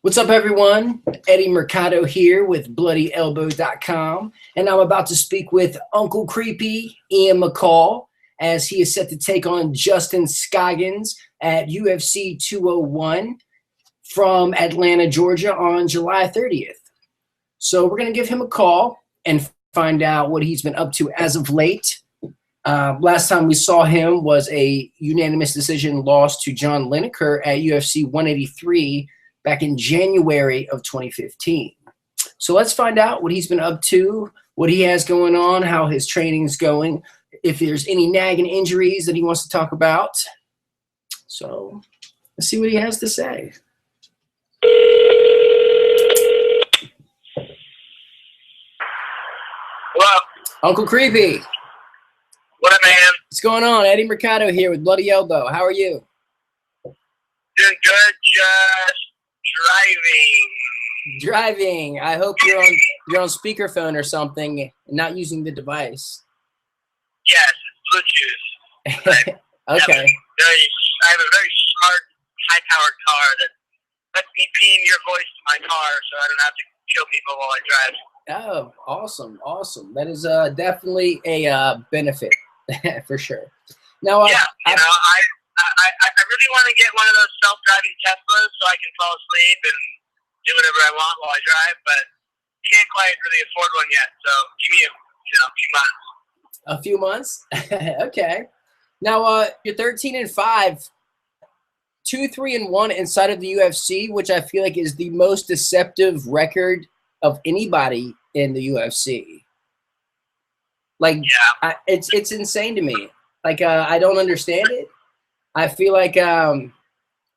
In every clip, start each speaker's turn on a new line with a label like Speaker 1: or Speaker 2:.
Speaker 1: What's up, everyone? Eddie Mercado here with BloodyElbow.com, and I'm about to speak with Uncle Creepy, Ian McCall, as he is set to take on Justin Scoggins at UFC 201 from Atlanta, Georgia on July 30th. So we're going to give him a call and find out what he's been up to as of late. Last time we saw him was a unanimous decision loss to John Lineker at UFC 183 back in January of 2015. So let's find out what he's been up to, what he has going on, how his training's going, if there's any nagging injuries that he wants to talk about. So let's see what he has to say.
Speaker 2: Hello.
Speaker 1: Uncle Creepy.
Speaker 2: What up, man?
Speaker 1: What's going on? Eddie Mercado here with Bloody Elbow. How are you?
Speaker 2: Doing good, just
Speaker 1: Driving. I hope you're on speakerphone or something and not using the device.
Speaker 2: Yes, Bluetooth.
Speaker 1: Okay.
Speaker 2: I have a very smart, high-powered car that lets me beam your voice to my car so I don't have to kill people while I drive.
Speaker 1: Oh, awesome. That is definitely a benefit for sure. Now,
Speaker 2: yeah, I really want to get one of those self-driving Teslas so I can fall asleep and do whatever I want while I drive, but can't quite really afford one yet. So give me a few months.
Speaker 1: A few months? Okay. Now, you're 13-5, 2-3-1 inside of the UFC, which I feel like is the most deceptive record of anybody in the UFC. Like,
Speaker 2: yeah.
Speaker 1: It's insane to me. Like, I don't understand it. I feel like, I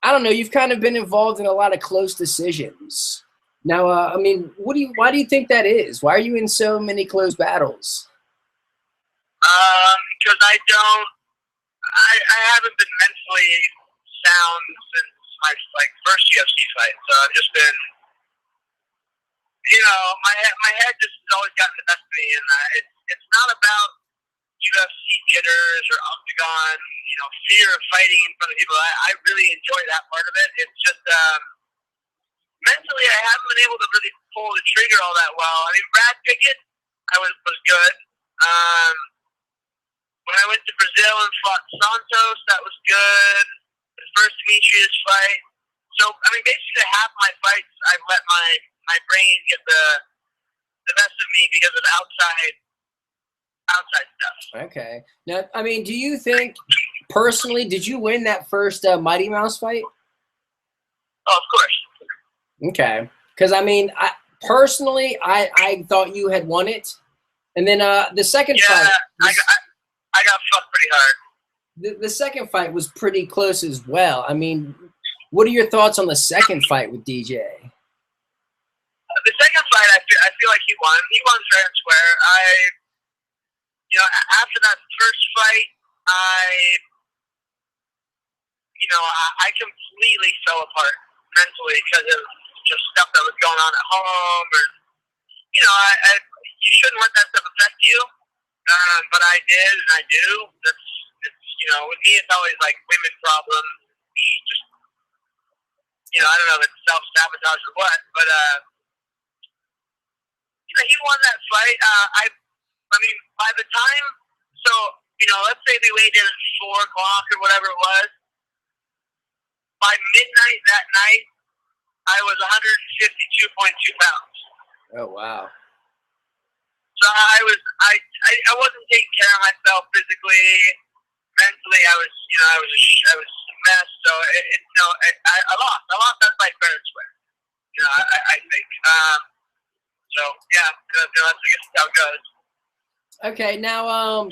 Speaker 1: don't know, you've kind of been involved in a lot of close decisions. Now, I mean, why do you think that is? Why are you in so many close battles?
Speaker 2: Because I haven't been mentally sound since my first UFC fight. So I've just been, my head just has always gotten the best of me, and it's not about UFC jitters or octagon, fear of fighting in front of people. I really enjoy that part of it. It's just mentally I haven't been able to really pull the trigger all that well. I mean, Brad Pickett, I was good. When I went to Brazil and fought Santos, that was good. The first Demetrius fight. So, I mean, basically half my fights I've let my brain get the best of me because of outside stuff.
Speaker 1: Okay. Now, I mean, do you think, personally, did you win that first Mighty Mouse fight?
Speaker 2: Oh, of course.
Speaker 1: Okay. Because, I mean, I thought you had won it. And then the second fight.
Speaker 2: Yeah, I got fucked pretty hard.
Speaker 1: The second fight was pretty close as well. I mean, what are your thoughts on the second fight with DJ?
Speaker 2: The second fight, I feel like he won. He won fair and square. After that first fight, I completely fell apart mentally because of just stuff that was going on at home, or you shouldn't let that stuff affect you. But I did, and I do. With me, it's always like women problems. Just, I don't know if it's self-sabotage or what, but he won that fight. I mean, by the time, let's say we weighed in at 4 o'clock or whatever it was. By midnight that night, I was 152.2 pounds.
Speaker 1: Oh, wow.
Speaker 2: So I wasn't taking care of myself physically, mentally. I was a mess. So I lost. I lost that fight fair and square. I think. So yeah, that's I guess how it goes.
Speaker 1: Okay, now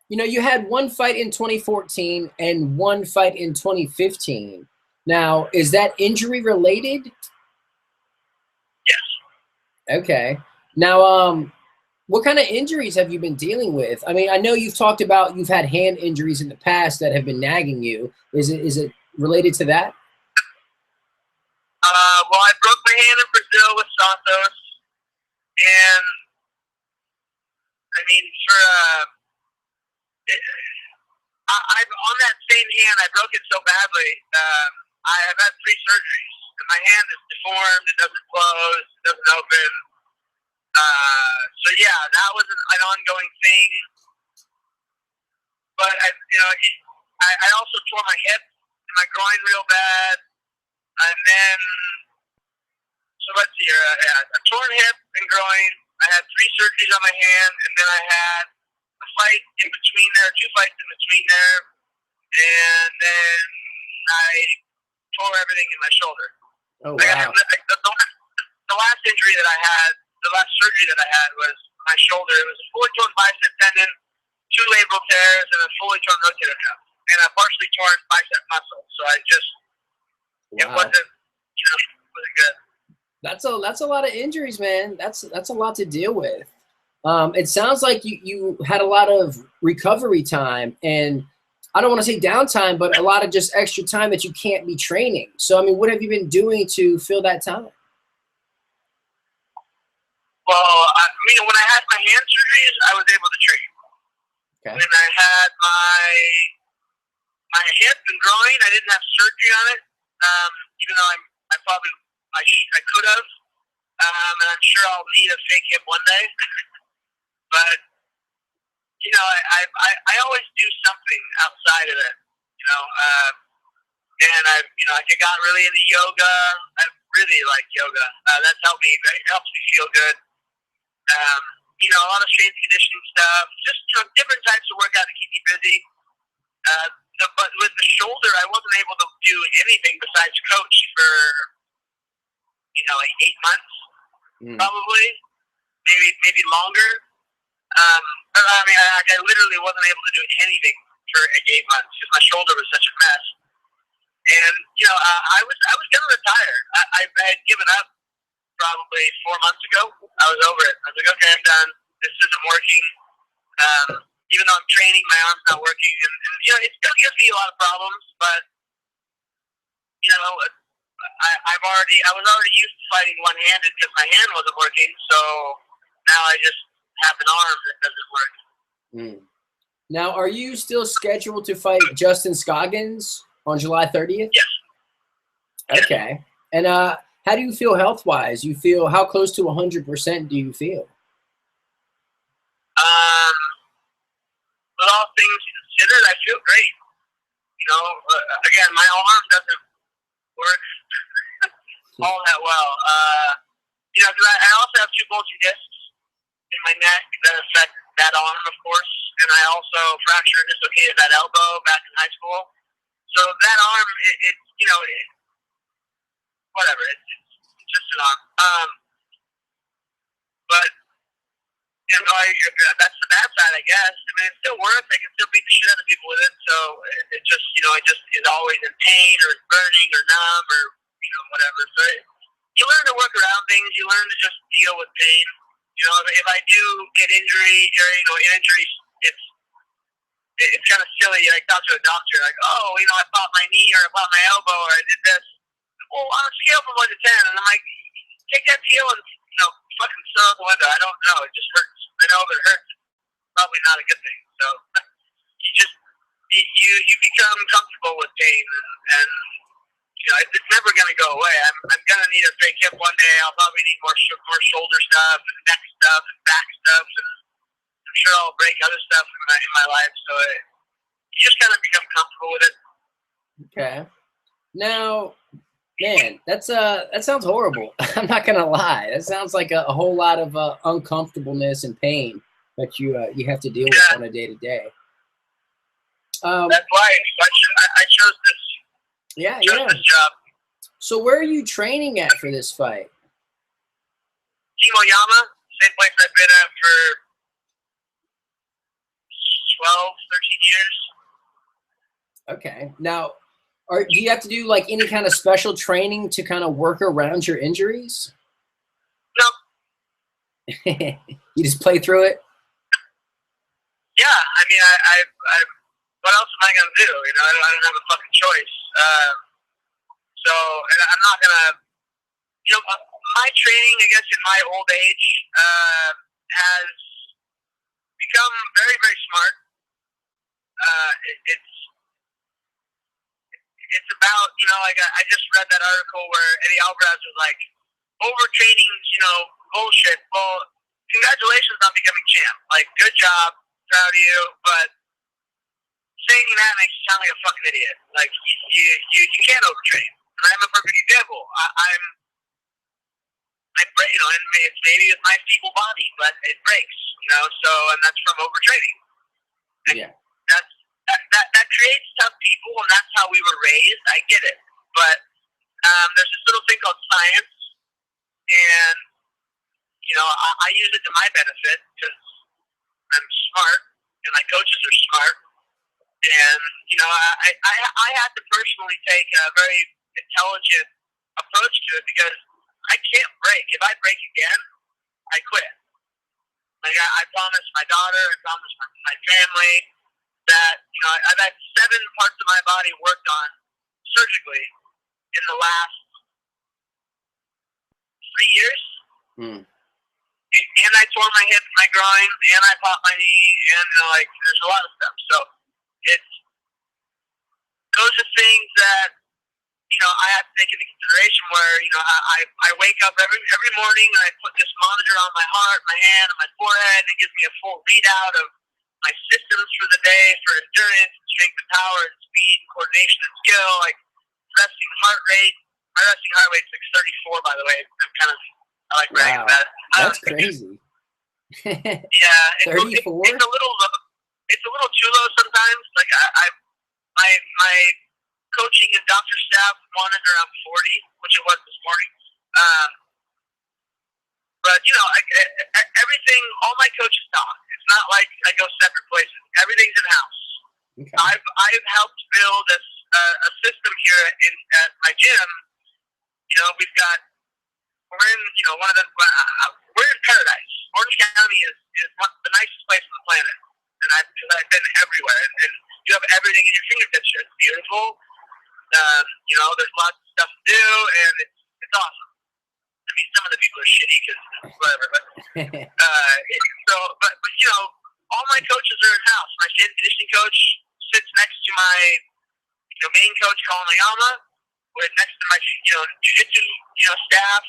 Speaker 1: you had one fight in 2014 and one fight in 2015. Now, is that injury related?
Speaker 2: Yes.
Speaker 1: Okay. Now, what kind of injuries have you been dealing with? I mean, I know you've talked about you've had hand injuries in the past that have been nagging you. Is it related to that?
Speaker 2: Well, I broke my hand in Brazil with Santos, and I mean, on that same hand, I broke it so badly. I have had 3 surgeries. and my hand is deformed. It doesn't close. It doesn't open. So yeah, that was an ongoing thing. But I also tore my hip and my groin real bad, and then so let's see here. I had a torn hip and groin. I had 3 surgeries on my hand, and then I had a fight in between there, 2 fights in between there, and then I tore everything in my shoulder.
Speaker 1: Oh wow!
Speaker 2: The last injury that I had, the last surgery that I had was my shoulder. It was a fully torn bicep tendon, 2 labral tears, and a fully torn rotator cuff, and a partially torn bicep muscle. So I just, it wasn't, wasn't good.
Speaker 1: That's a lot of injuries, man. That's a lot to deal with. It sounds like you had a lot of recovery time, and I don't want to say downtime, but a lot of just extra time that you can't be training. So, I mean, what have you been doing to fill that time?
Speaker 2: Well, when I had my hand surgeries, I was able to train. Okay. When I had my hip and groin, I didn't have surgery on it, even though I could have, and I'm sure I'll need a fake hip one day. But I always do something outside of it, and I got really into yoga. I really like yoga. That's helped me. It helps me feel good. A lot of strength and conditioning stuff. Just different types of workout to keep me busy. But with the shoulder, I wasn't able to do anything besides coach for 8 months, probably, maybe longer. I literally wasn't able to do anything for 8 months because my shoulder was such a mess. And I was gonna retire. I had given up probably 4 months ago. I was over it. I was like, okay, I'm done. This isn't working. Even though I'm training, my arm's not working, and it still gives me a lot of problems. But I was already used to fighting one-handed because my hand wasn't working. So now I just have an arm that doesn't work.
Speaker 1: Now, are you still scheduled to fight Justin Scoggins on July 30th?
Speaker 2: Yes.
Speaker 1: Okay. And how do you feel health-wise? How close to 100% do you feel?
Speaker 2: With all things considered, I feel great. Again, my arm doesn't work all that well. Because I also have 2 bulging discs in my neck that affect that arm, of course, and I also fractured and dislocated that elbow back in high school. So that arm, whatever, it's just an arm. But that's the bad side, I guess. I mean, it still works. I can still beat the shit out of people with it. So it just, it just is always in pain or it's burning or numb or whatever. So you learn to work around things. You learn to just deal with pain. If I do get injury or injuries, it's kind of silly. Like, talk to a doctor, like, oh, I popped my knee or I popped my elbow or I did this. Well, on a scale from 1 to 10, and I'm like, take that heel and fucking throw out the window. I don't know. It just hurts. I know if it hurts, it's probably not a good thing. So you become comfortable with pain, and it's never going to go away. I'm going to need a fake hip one day. I'll probably need more shoulder stuff and neck stuff and back stuff, and I'm sure I'll break other stuff in my life. So you just kind of become comfortable with it.
Speaker 1: Okay. Now, man, that sounds horrible. I'm not gonna lie. That sounds like a whole lot of uncomfortableness and pain that you have to deal with on a day-to-day.
Speaker 2: That's why I chose this.
Speaker 1: Yeah.
Speaker 2: This job.
Speaker 1: So where are you training at for this fight?
Speaker 2: Team Oyama, same place I've been at for 12, 13 years.
Speaker 1: Okay. Now, do you have to do like any kind of special training to kind of work around your injuries?
Speaker 2: No.
Speaker 1: You just play through it?
Speaker 2: Yeah. I mean, I what else am I going to do? I don't have a fucking choice. So, and I'm not going to, my training, I guess, in my old age, has become very, very smart. it's about, you know, like I just read that article where Eddie Alvarez was like, overtraining, you know, bullshit. Well, congratulations on becoming champ. Like, good job, proud of you. But saying that makes you sound like a fucking idiot. Like, you can't overtrain. And I'm a perfect example. I break, you know, and it's maybe with my feeble body, but it breaks, you know. So, and that's from overtraining. And
Speaker 1: Yeah.
Speaker 2: That creates tough people, and that's how we were raised. I get it, but there's this little thing called science, and you know, I use it to my benefit because I'm smart, and my coaches are smart, and you know, I had to personally take a very intelligent approach to it because I can't break. If I break again, I quit. Like I promised my daughter, I promised my family that, you know, I've had 7 parts of my body worked on surgically in the last 3 years. And I tore my hip, my groin, and I popped my knee, and you know, like there's a lot of stuff. So it's those are things that, you know, I have to take into consideration. Where, you know, I wake up every morning and I put this monitor on my heart, my hand, and my forehead, and it gives me a full readout of my systems for the day, for endurance, strength and power, and speed, and coordination and skill, like resting heart rate. My resting heart rate is like 34, by the way. I like bragging about it.
Speaker 1: That's crazy.
Speaker 2: Yeah,
Speaker 1: 34.
Speaker 2: It's a little low. It's a little too low sometimes. Like my coaching and doctor staff wanted around 40, which it was this morning. But you know, everything. All my coaches talk. It's not like I go separate places. Everything's in house. Okay. I've helped build a system here at my gym. You know, we're in, you know, we're in paradise. Orange County is the nicest place on the planet, and I've been everywhere, and you have everything in your fingertips here. It's beautiful. You know, there's lots of stuff to do, and it's awesome. I mean, some of the people are shitty because whatever, but but you know, all my coaches are in house. My strength and conditioning coach sits next to my, you know, main coach, Kamin-Oncea-USA, with next to my, you know, jiu-jitsu, you know, staff.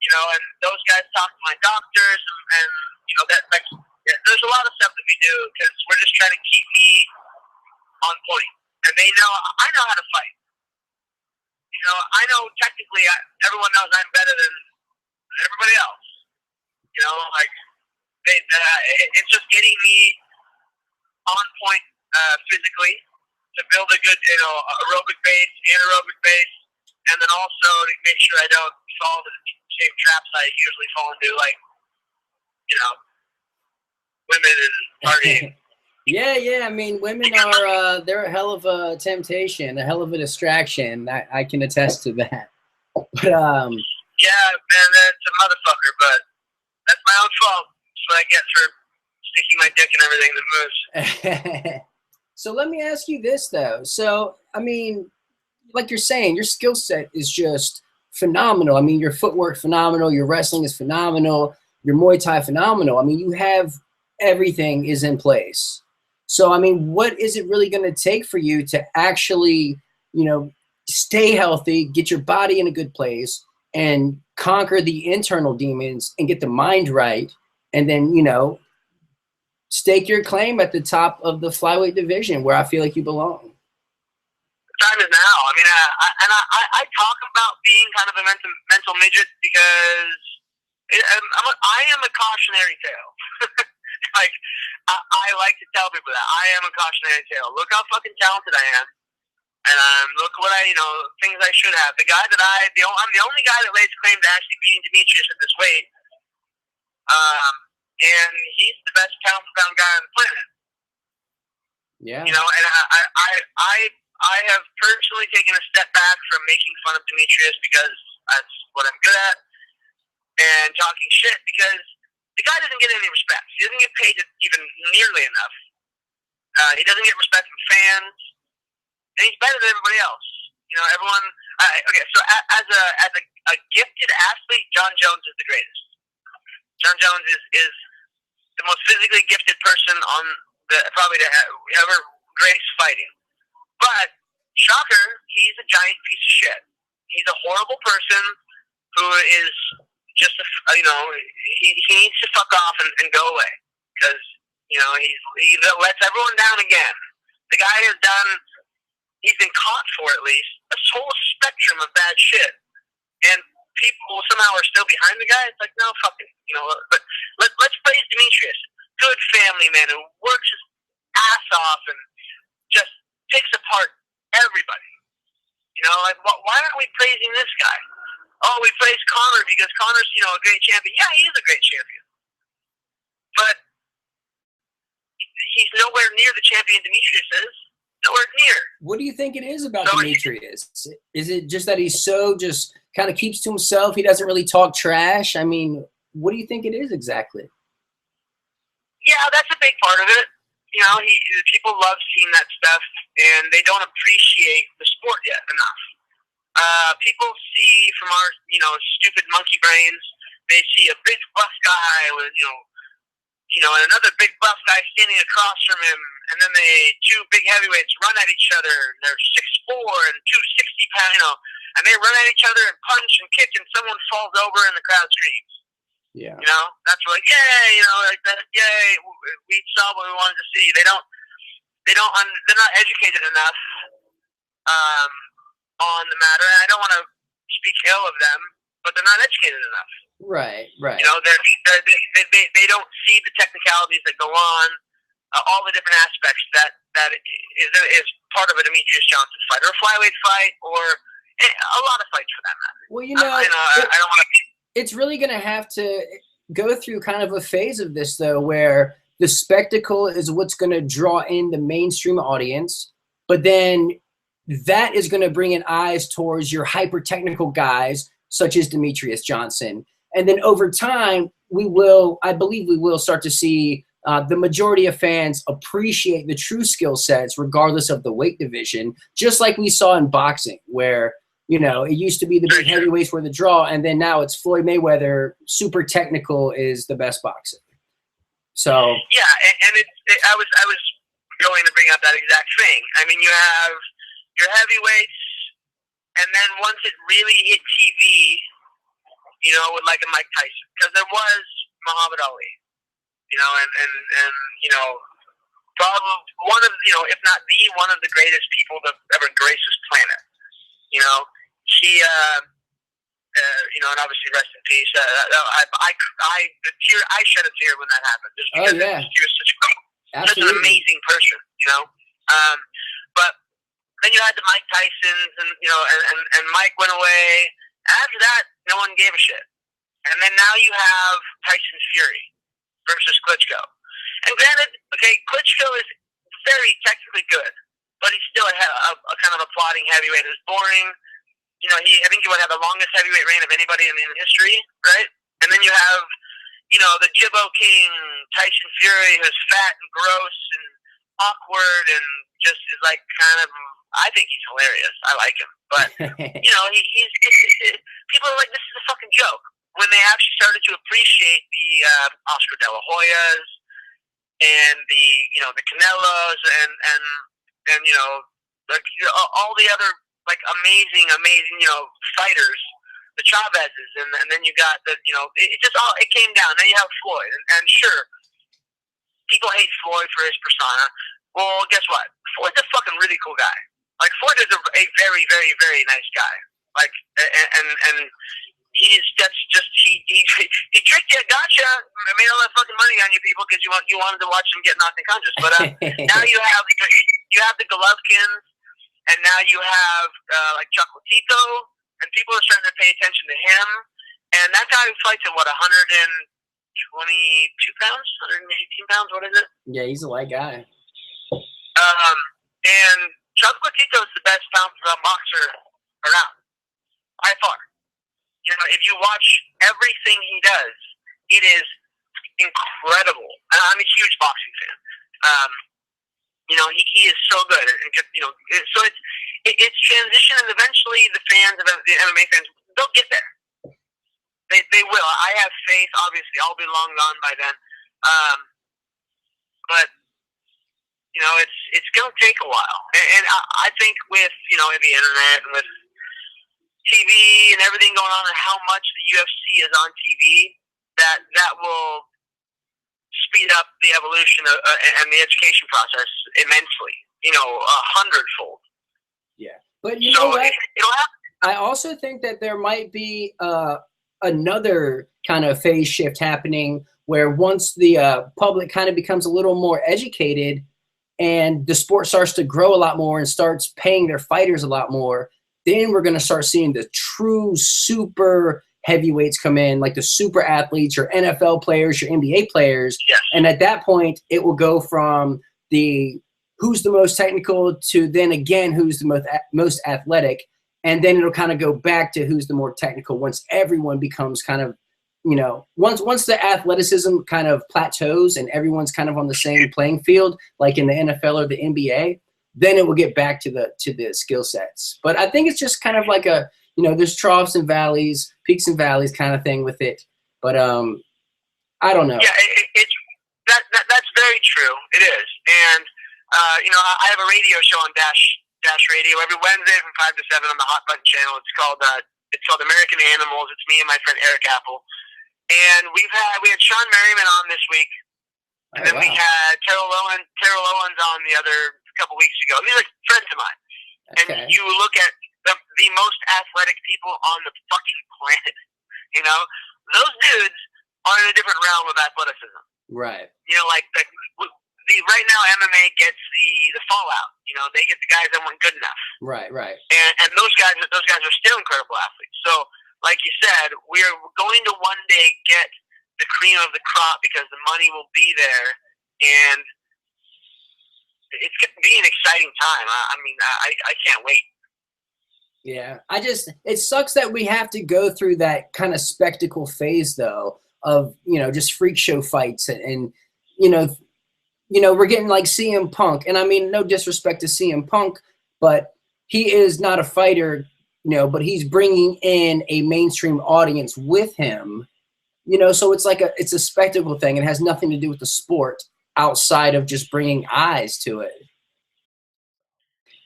Speaker 2: You know, and those guys talk to my doctors, and you know, there's a lot of stuff that we do because we're just trying to keep me on point. And they know I know how to fight. You know, I know technically everyone knows I'm better than everybody else. You know, like it's just getting me on point physically to build a good, you know, aerobic base, anaerobic base, and then also to make sure I don't fall into the same traps I usually fall into, like, you know, women and partying.
Speaker 1: Yeah. I mean, women are they're a hell of a temptation, a hell of a distraction. I can attest to that. But
Speaker 2: yeah, man, that's a motherfucker. But that's my own fault. That's what I get for sticking my dick in everything that moves.
Speaker 1: So let me ask you this though. So I mean, like you're saying, your skill set is just phenomenal. I mean, your footwork phenomenal. Your wrestling is phenomenal. Your Muay Thai phenomenal. I mean, you have everything is in place. So, I mean, what is it really going to take for you to actually, you know, stay healthy, get your body in a good place, and conquer the internal demons and get the mind right, and then, you know, stake your claim at the top of the flyweight division where I feel like you belong?
Speaker 2: Time is now. I mean, I talk about being kind of a mental midget because I am a cautionary tale. Like, I like to tell people that I am a cautionary tale. Look how fucking talented I am, and look what I, you know, things I should have. The guy that I'm the only guy that lays claim to actually beating Demetrius at this weight, and he's the best pound-for-pound guy on the planet.
Speaker 1: Yeah.
Speaker 2: You know, and I have personally taken a step back from making fun of Demetrius because that's what I'm good at, and talking shit because the guy doesn't get any respect. He doesn't get paid even nearly enough. He doesn't get respect from fans, and he's better than everybody else. You know, everyone. Okay, so as a gifted athlete, John Jones is the greatest. John Jones is the most physically gifted person on probably to ever grace fighting. But shocker, he's a giant piece of shit. He's a horrible person who is just he needs to fuck off and go away, because he lets everyone down again. The guy has done, he's been caught for at least a whole spectrum of bad shit, and people somehow are still behind the guy. It's like, no, fuck it, But let's praise Demetrius, good family man who works his ass off and just picks apart everybody. Why aren't we praising this guy? Oh, we praise Conor because Conor's, a great champion. Yeah, he is a great champion. But he's nowhere near the champion Demetrius is. Nowhere near.
Speaker 1: What do you think it is about Demetrius? Is it just that he's so just kind of keeps to himself? He doesn't really talk trash? I mean, what do you think it is exactly?
Speaker 2: Yeah, that's a big part of it. People love seeing that stuff, and they don't appreciate the sport yet enough. People see from our, stupid monkey brains, they see a big buff guy with, and another big buff guy standing across from him, and then two big heavyweights run at each other, and they're 6'4" and 260 pounds, and they run at each other and punch and kick, and someone falls over and the crowd screams.
Speaker 1: Yeah.
Speaker 2: That's like, yay, like that, yay, we saw what we wanted to see. They're not educated enough on the matter. I don't want to speak ill of them, but they're not educated enough.
Speaker 1: Right.
Speaker 2: They don't see the technicalities that go on, all the different aspects that is part of a Demetrius Johnson fight, or a flyweight fight, or a lot of fights for that matter.
Speaker 1: Well,
Speaker 2: I don't want to.
Speaker 1: It's really going to have to go through kind of a phase of this, though, where the spectacle is what's going to draw in the mainstream audience, but then that is going to bring in eyes towards your hyper-technical guys, such as Demetrius Johnson. And then over time, I believe we will start to see the majority of fans appreciate the true skill sets, regardless of the weight division, just like we saw in boxing, where it used to be the big heavyweights were the draw, and then now it's Floyd Mayweather, super technical, is the best boxer. So
Speaker 2: yeah, and I was going to bring up that exact thing. I mean, you have your heavyweights, and then once it really hit TV, with like a Mike Tyson, because there was Muhammad Ali, probably one of, if not one of the greatest people to ever grace this planet. He, and obviously rest in peace. I shed a tear when that happened, just because he was such an amazing person, But then you had the Mike Tysons, and Mike went away. After that, no one gave a shit. And then now you have Tyson Fury versus Klitschko. And granted, Klitschko is very technically good, but he's still a kind of a plodding heavyweight who's boring. I think he would have the longest heavyweight reign of anybody in history, right? And then you have, the Jibbo King, Tyson Fury, who's fat and gross and awkward and just is like kind of, I think he's hilarious. I like him. But, he's people are like, this is a fucking joke. When they actually started to appreciate the Oscar De La Hoyas and the Canelos and all the other amazing fighters, the Chavezes, and then you got the it came down. Then you have Floyd, and sure, people hate Floyd for his persona. Well, guess what? Floyd's a fucking really cool guy. Like, Floyd is a very, very, very nice guy. Like, and he tricked you, gotcha, made all that fucking money on you people because you wanted to watch him get knocked unconscious. But now you have the Golovkins. And now you have Chocolatito, and people are starting to pay attention to him. And that guy fights at 122 pounds, 118 pounds. What is it?
Speaker 1: Yeah, he's a light guy.
Speaker 2: And Chocolatito is the best pound-for-pound boxer around, by far. If you watch everything he does, it is incredible. And I'm a huge boxing fan. He is so good. So it's transition, and eventually the fans of the MMA fans, they'll get there. They will. I have faith. Obviously, I'll be long gone by then. But You know, it's going to take a while. And I think with, you know, the internet and with TV and everything going on and how much the UFC is on TV, that will speed up the evolution and the education process immensely, you know, 100-fold.
Speaker 1: Yeah. But you know what?
Speaker 2: It'll happen.
Speaker 1: I also think that there might be another kind of phase shift happening where once the public kind of becomes a little more educated and the sport starts to grow a lot more and starts paying their fighters a lot more, then we're going to start seeing the true super heavyweights come in, like the super athletes, your NFL players, your NBA players.
Speaker 2: Yes.
Speaker 1: And at that point, it will go from the who's the most technical to then again who's the most athletic. And then it'll kind of go back to who's the more technical once everyone becomes kind of, you know, once the athleticism kind of plateaus and everyone's kind of on the same playing field, like in the NFL or the NBA, then it will get back to the skill sets. But I think it's just kind of like a, you know, there's troughs and valleys, peaks and valleys kind of thing with it. But I don't know.
Speaker 2: Yeah, that's very true. It is. And, you know, I have a radio show on Dash Radio every Wednesday from 5 to 7 on the Hot Button channel. It's called American Animals. It's me and my friend Eric Apple. And we had Sean Merriman on this week. And then we had Terrell Owens on the other couple weeks ago. These are friends of mine.
Speaker 1: Okay.
Speaker 2: And you look at the most athletic people on the fucking planet. You know, those dudes are in a different realm of athleticism.
Speaker 1: Right.
Speaker 2: You know, like right now MMA gets the fallout. You know, they get the guys that weren't good enough.
Speaker 1: Right.
Speaker 2: And those guys are still incredible athletes. So, like you said, we're going to one day get the cream of the crop because the money will be there, and it's going to be an exciting time. I mean, I can't wait.
Speaker 1: Yeah, it sucks that we have to go through that kind of spectacle phase, though, of, you know, just freak show fights and you know, we're getting like CM Punk, and I mean, no disrespect to CM Punk, but he is not a fighter, you know, but he's bringing in a mainstream audience with him, you know, so it's like it's a spectacle thing. It has nothing to do with the sport outside of just bringing eyes to it.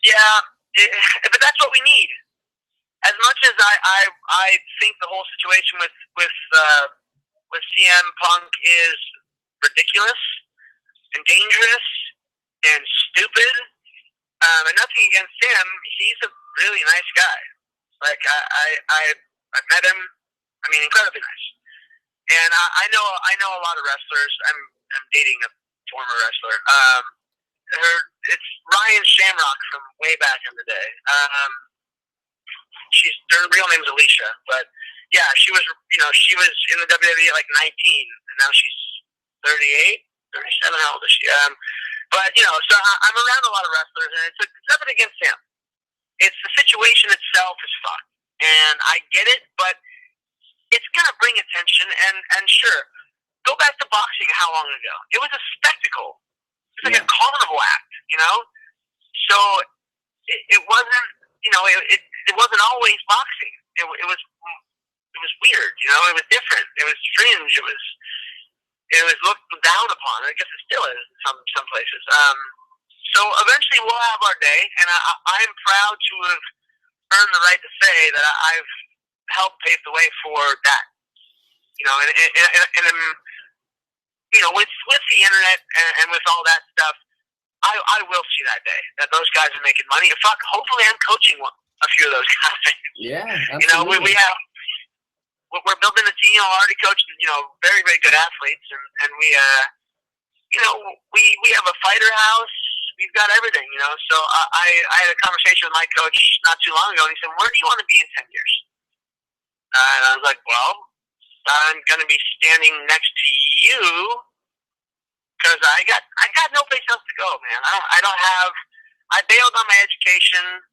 Speaker 2: Yeah, but that's what we need. As much as I think the whole situation with CM Punk is ridiculous and dangerous and stupid, and nothing against him, he's a really nice guy. Like I met him. I mean, incredibly nice. And I know a lot of wrestlers. I'm dating a former wrestler. It's Ryan Shamrock from way back in the day. Her real name's Alicia, but yeah, she was in the WWE at like 19, and now she's 38, 37. How old is she? But you know, so I'm around a lot of wrestlers, and it's nothing against him. It's the situation itself is fucked, and I get it, but it's gonna bring attention, and sure, go back to boxing. How long ago? It was a spectacle. It's like a carnival act, you know. So it wasn't, you know, it wasn't always boxing. It was weird, you know. It was different. It was fringe. It was looked down upon. I guess it still is in some places. So eventually we'll have our day, and I'm proud to have earned the right to say that I've helped pave the way for that. You know, and you know, with the internet and with all that stuff, I will see that day that those guys are making money. Fuck, hopefully I'm coaching a few of those guys.
Speaker 1: Yeah, absolutely.
Speaker 2: You know, we're building a team. I already coached, you know, very, very good athletes, and we, you know, we have a fighter house. We've got everything, you know. So I had a conversation with my coach not too long ago, and he said, "Where do you want to be in 10 years?" And I was like, "Well, I'm going to be standing next to you because I got no place else to go, man. I bailed on my education.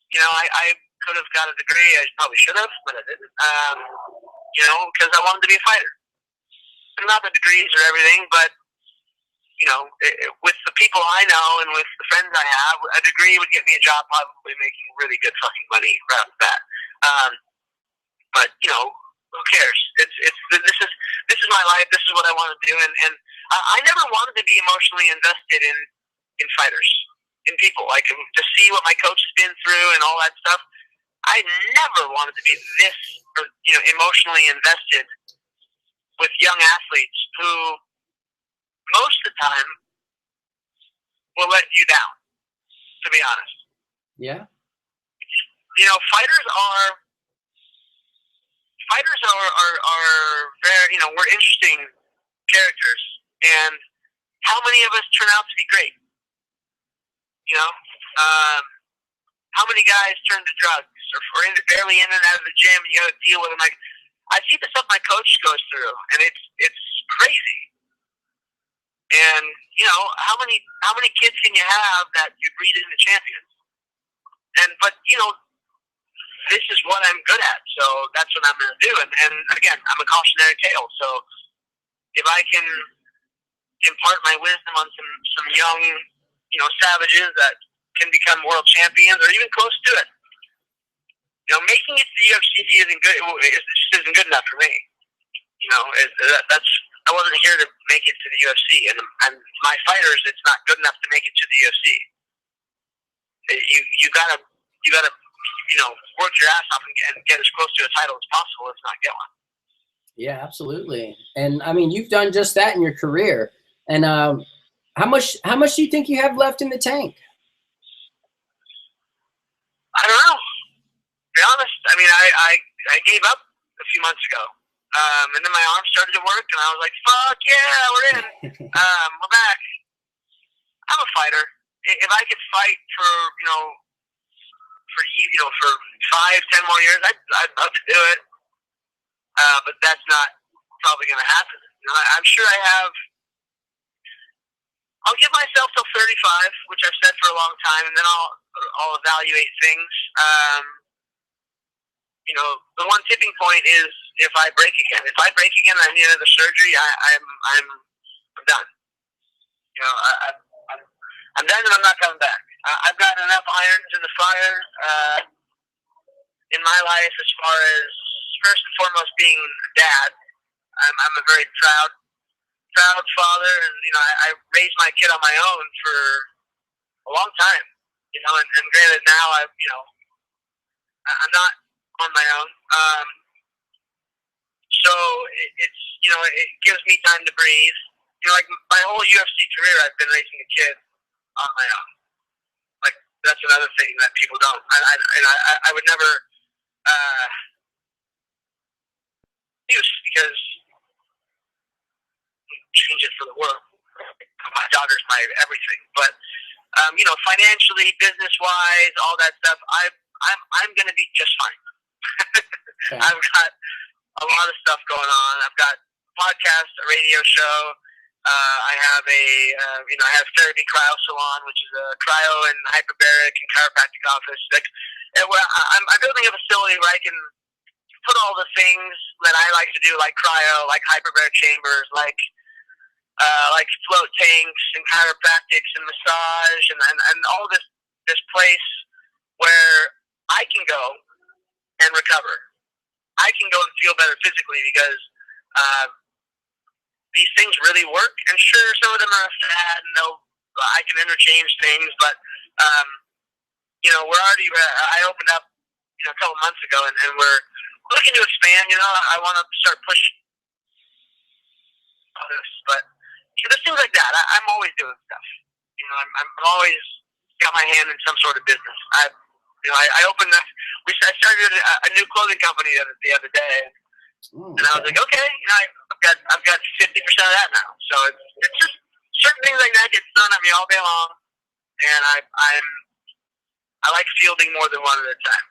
Speaker 2: You know, I could have got a degree. I probably should have, but I didn't. You know, because I wanted to be a fighter. And not that degrees are everything, but you know, with the people I know and with the friends I have, a degree would get me a job probably making really good fucking money right off the bat. But you know, who cares? This is my life. This is what I want to do, and I never wanted to be emotionally invested in fighters, in people, like to see what my coach has been through and all that stuff. I never wanted to be this, emotionally invested with young athletes who most of the time will let you down, to be honest.
Speaker 1: Yeah.
Speaker 2: Fighters are very, we're interesting characters, and how many of us turn out to be great? How many guys turn to drugs or barely in and out of the gym, and you got to deal with them? Like, I see the stuff my coach goes through, and it's crazy. And how many kids can you have that you breed into champions? But this is what I'm good at, so that's what I'm going to do. And again, I'm a cautionary tale. So if I can impart my wisdom on some young, savages that can become world champions or even close to it, making it to the UFC isn't good. It just isn't good enough for me. I wasn't here to make it to the UFC, and my fighters, it's not good enough to make it to the UFC. You gotta work your ass off and get as close to a title as possible, if not get one.
Speaker 1: Yeah, absolutely. And I mean, you've done just that in your career. And how much do you think you have left in the tank?
Speaker 2: I don't know. To be honest, I mean, I gave up a few months ago. And then my arm started to work, and I was like, fuck yeah, we're in. We're back. I'm a fighter. If I could fight for 5-10 more years, I'd love to do it. But that's not probably going to happen. I'm sure I'll give myself till 35, which I've said for a long time, and then I'll evaluate things. The one tipping point is if I break again. If I break again and I need another surgery, I'm done. I'm done, and I'm not coming back. I've got enough irons in the fire in my life, as far as first and foremost being a dad. I'm a very proud father, and I raised my kid on my own for a long time. And granted, now I'm not on my own. So it's it gives me time to breathe. Like my whole UFC career, I've been raising a kid on my own. Like, that's another thing that people don't. I would never use, because change it for the world. My daughter's my everything, but financially, business wise, all that stuff, I'm going to be just fine. Okay. I've got a lot of stuff going on. I've got a podcast, a radio show. I have I have Therapy Cryo Salon, which is a cryo and hyperbaric and chiropractic office. I'm building a facility where I can put all the things that I like to do, like cryo, like hyperbaric chambers, like float tanks and chiropractics and massage and all this place where I can go and recover. I can go and feel better physically, because these things really work. And sure, some of them are fad, and I can interchange things, but we're already. I opened up a couple months ago, and we're looking to expand. I want to start pushing this, but there's things like that. I'm always doing stuff. I'm always got my hand in some sort of business. I opened I started a new clothing company the other day, and I was like, okay, I've got 50% of that now. So it's just certain things like that get thrown at me all day long, and I like fielding more than one at a time.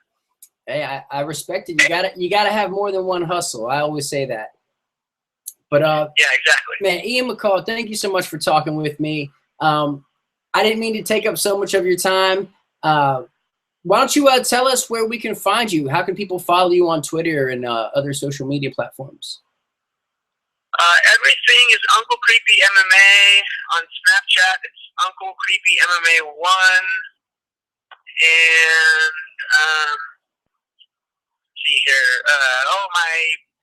Speaker 1: Hey, I respect it. You gotta have more than one hustle. I always say that. But
Speaker 2: yeah, exactly.
Speaker 1: Man, Ian McCall, thank you so much for talking with me. I didn't mean to take up so much of your time. Why don't you tell us where we can find you? How can people follow you on Twitter and other social media platforms?
Speaker 2: Everything is Uncle Creepy MMA on Snapchat. It's Uncle Creepy MMA 1. And see here. My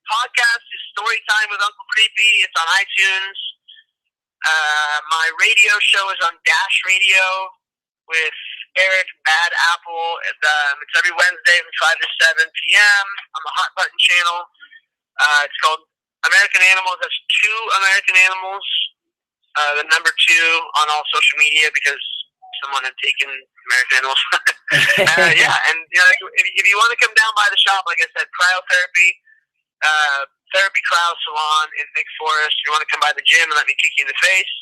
Speaker 2: podcast is Storytime with Uncle Creepy. It's on iTunes. My radio show is on Dash Radio with Eric Bad Apple. It's every Wednesday from 5 to 7 p.m. on the Hot Button channel. It's called American Animals. That's 2 American Animals, the number 2 on all social media because someone had taken American Animals. Yeah, and if you want to come down by the shop, like I said, cryotherapy, therapy cryo salon in Lake Forest. If you want to come by the gym and let me kick you in the face,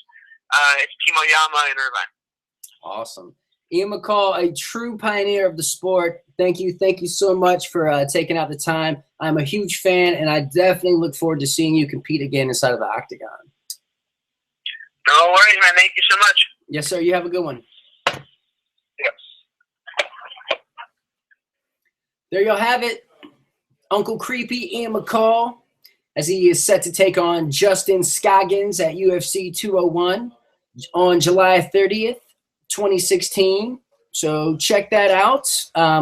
Speaker 2: it's Timo Yama in Irvine.
Speaker 1: Awesome. Ian McCall, a true pioneer of the sport. Thank you so much for taking out the time. I'm a huge fan, and I definitely look forward to seeing you compete again inside of the octagon.
Speaker 2: No worries, man. Thank you so much.
Speaker 1: Yes, sir. You have a good one.
Speaker 2: Yep.
Speaker 1: There you'll have it. Uncle Creepy, Ian McCall, as he is set to take on Justin Scoggins at UFC 201 on July 30th, 2016. So check that out.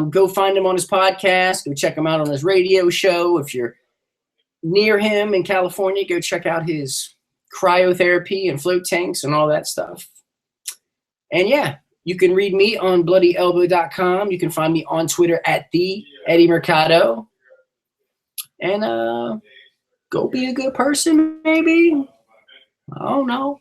Speaker 1: Go find him on his podcast. Go check him out on his radio show. If you're near him in California, go check out his cryotherapy and float tanks and all that stuff. And yeah, you can read me on bloodyelbow.com. You can find me on Twitter at @EddieMercado. And go be a good person, maybe. I don't know.